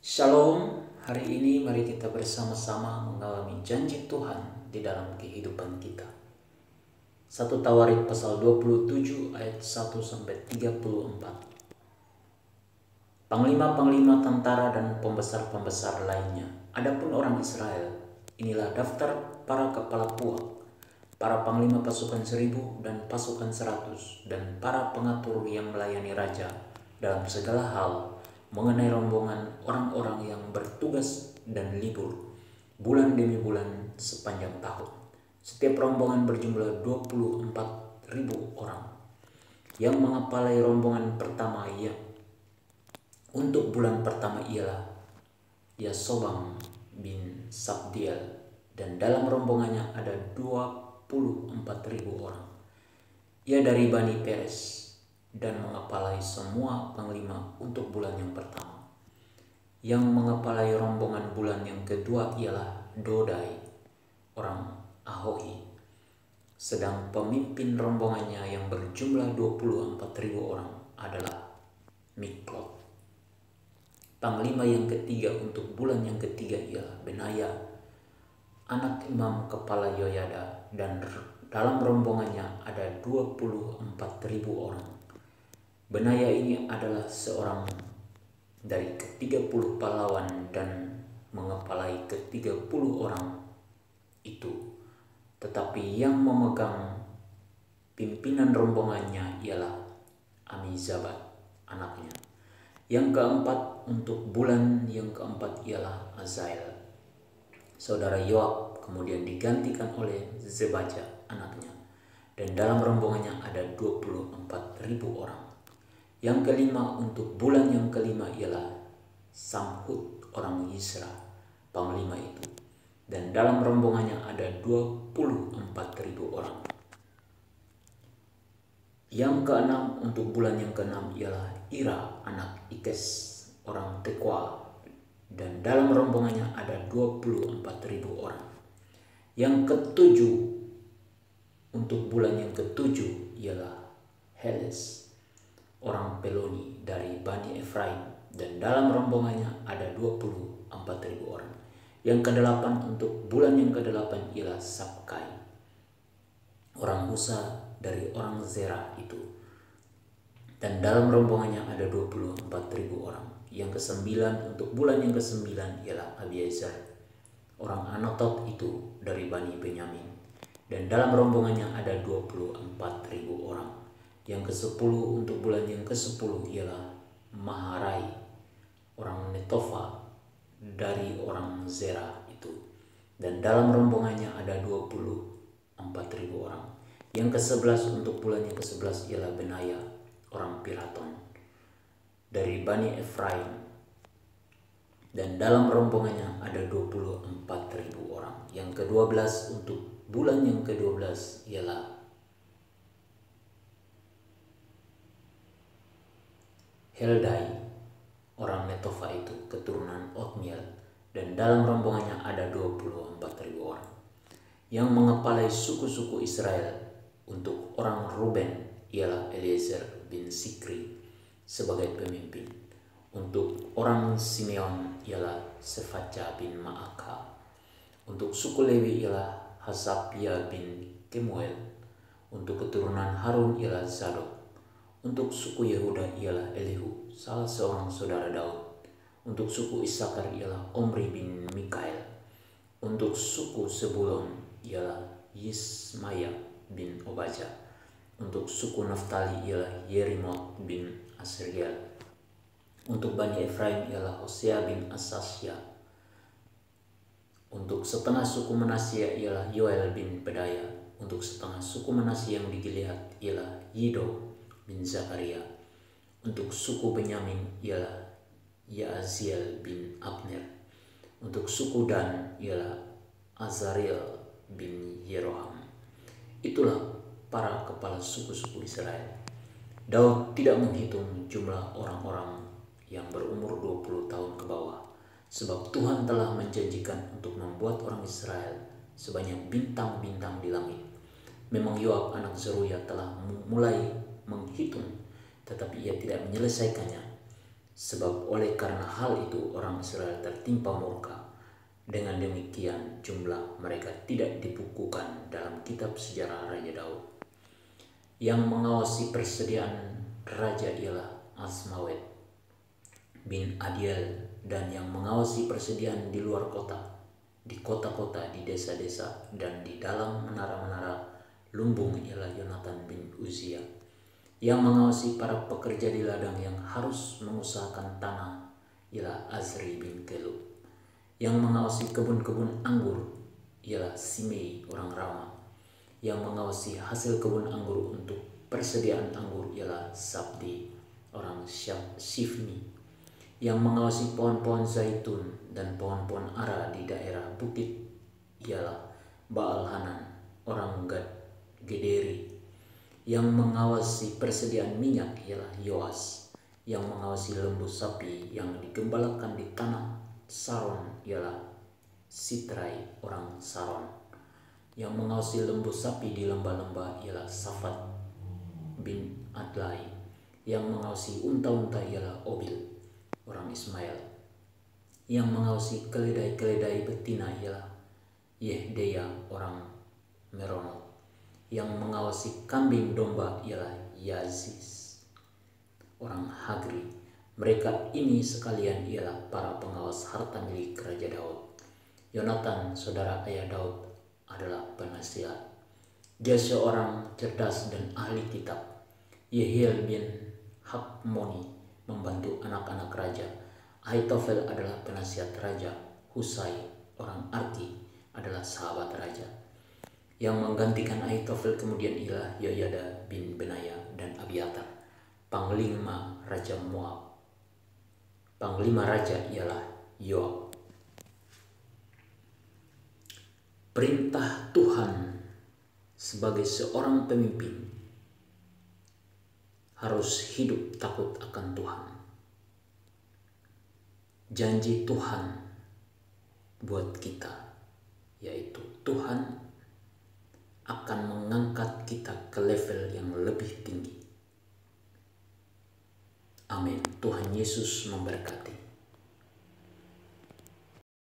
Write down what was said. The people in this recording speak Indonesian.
Shalom, hari ini mari kita bersama-sama mengalami janji Tuhan di dalam kehidupan kita. 1 Tawarik pasal 27 ayat 1-34. Panglima-panglima tentara dan pembesar-pembesar lainnya, adapun orang Israel, inilah daftar para kepala puak, para panglima pasukan 1000 dan pasukan 100, dan para pengatur yang melayani raja dalam segala hal mengenai rombongan orang-orang yang bertugas dan libur bulan demi bulan sepanjang tahun. Setiap rombongan berjumlah 24.000 orang. Yang mengepalai rombongan pertama untuk bulan pertama ialah Yasobam bin Sabdiel, dan dalam rombongannya ada 24.000 orang. Ia dari Bani Peres dan mengepalai semua panglima untuk bulan yang pertama. Yang mengepalai rombongan bulan yang kedua ialah Dodai, orang Ahohi. Sedang pemimpin rombongannya yang berjumlah 24.000 orang adalah Miklot. Panglima yang ketiga untuk bulan yang ketiga ialah Benaya, anak imam kepala Yoyada, dan dalam rombongannya ada 24.000 orang. Benaya ini adalah seorang dari ke-30 pahlawan dan mengepalai ke-30 orang itu. Tetapi yang memegang pimpinan rombongannya ialah Amizabat, anaknya. Yang keempat untuk bulan yang keempat ialah Azael, saudara Yoab, kemudian digantikan oleh Zebaja, anaknya. Dan dalam rombongannya ada 24.000 orang. Yang kelima untuk bulan yang kelima ialah Samhut, orang Yisra, panglima itu. Dan dalam rombongannya ada 24.000 orang. Yang keenam untuk bulan yang keenam ialah Ira, anak Ikes, orang Tekoa. Dan dalam rombongannya ada 24.000 orang. Yang ketujuh untuk bulan yang ketujuh ialah Heles, orang Peloni dari Bani Efraim, dan dalam rombongannya ada 24.000 orang. Yang kedelapan untuk bulan yang kedelapan ialah Sabkai, orang Musa dari orang Zerah itu, dan dalam rombongannya ada 24.000 orang. Yang kesembilan untuk bulan yang kesembilan ialah Abiezer, orang Anatot itu dari Bani Benyamin, dan dalam rombongannya ada 24.000 orang. Yang ke-10 untuk bulan yang ke-10 ialah Maharai, orang Netofa dari orang Zerah itu, dan dalam rombongannya ada 24.000 orang. Yang ke-11 untuk bulan yang ke-11 ialah Benaya, orang Piraton dari Bani Efraim, dan dalam rombongannya ada 24.000 orang. Yang ke-12 untuk bulan yang ke-12 ialah Heldai, orang Netofa itu, keturunan Otniel, dan dalam rombongannya ada 24.000 orang. Yang mengepalai suku-suku Israel untuk orang Ruben ialah Eliezer bin Sikri sebagai pemimpin. Untuk orang Simeon ialah Sefaca bin Maaka. Untuk suku Lewi ialah Hasabia bin Kemuel. Untuk keturunan Harun ialah Zadok. Untuk suku Yehuda ialah Elihu, salah seorang saudara Daud. Untuk suku Isakar ialah Omri bin Mikael. Untuk suku Sebulon ialah Yismaya bin Obaja. Untuk suku Naftali ialah Yerimot bin Asriel. Untuk Bani Efraim ialah Hosea bin Asasya. Untuk setengah suku Manasya ialah Yoel bin Pedaya. Untuk setengah suku Manasya yang di Gilead ialah Yido bin Zakaria. Untuk suku Benyamin ialah Yaaziel bin Abner. Untuk suku Dan ialah Azariel bin Yeroham. Itulah para kepala suku-suku Israel. Daud tidak menghitung jumlah orang-orang yang berumur 20 tahun ke bawah, sebab Tuhan telah menjanjikan untuk membuat orang Israel sebanyak bintang-bintang di langit. Memang Yoab anak Zeruya telah mulai menghitung, tetapi ia tidak menyelesaikannya. Sebab oleh karena hal itu orang Israel tertimpa murka. Dengan demikian jumlah mereka tidak dibukukan dalam kitab sejarah Raja Daud. Yang mengawasi persediaan raja ialah Asmawet bin Adiel, dan yang mengawasi persediaan di luar kota, di kota-kota, di desa-desa, dan di dalam menara-menara lumbung ialah Yonatan bin Uzia. Yang mengawasi para pekerja di ladang yang harus mengusahakan tanah ialah Azri bin Kelub. Yang mengawasi kebun-kebun anggur ialah Simei orang Rama. Yang mengawasi hasil kebun anggur untuk persediaan anggur ialah Sabdi orang Shifmi. Yang mengawasi pohon-pohon zaitun dan pohon-pohon ara di daerah bukit ialah Baal-Hanan orang Gederi. Yang mengawasi persediaan minyak ialah Yoas. Yang mengawasi lembu sapi yang digembalakan di tanah Saron ialah Sitrai orang Saron. Yang mengawasi lembu sapi di lembah-lembah ialah Safat bin Adlai. Yang mengawasi unta-unta ialah Obil orang Ismail. Yang mengawasi keledai-keledai betina ialah Yehdeya orang Meronot. Yang mengawasi kambing domba ialah Yazis orang Hagri. Mereka ini sekalian ialah para pengawas harta milik Raja Daud. Yonatan, saudara ayah Daud, adalah penasihat. Dia seorang cerdas dan ahli kitab. Yehiel bin Hakmoni membantu anak-anak raja. Ahitofel adalah penasihat raja. Husai orang Arki adalah sahabat raja. Yang menggantikan Ahitofel kemudian ialah Yoyada bin Benaya dan Abiatar, panglima raja Moab. Panglima raja ialah Yoab. Perintah Tuhan sebagai seorang pemimpin harus hidup takut akan Tuhan. Janji Tuhan buat kita yaitu Tuhan akan mengangkat kita ke level yang lebih tinggi. Amin. Tuhan Yesus memberkati.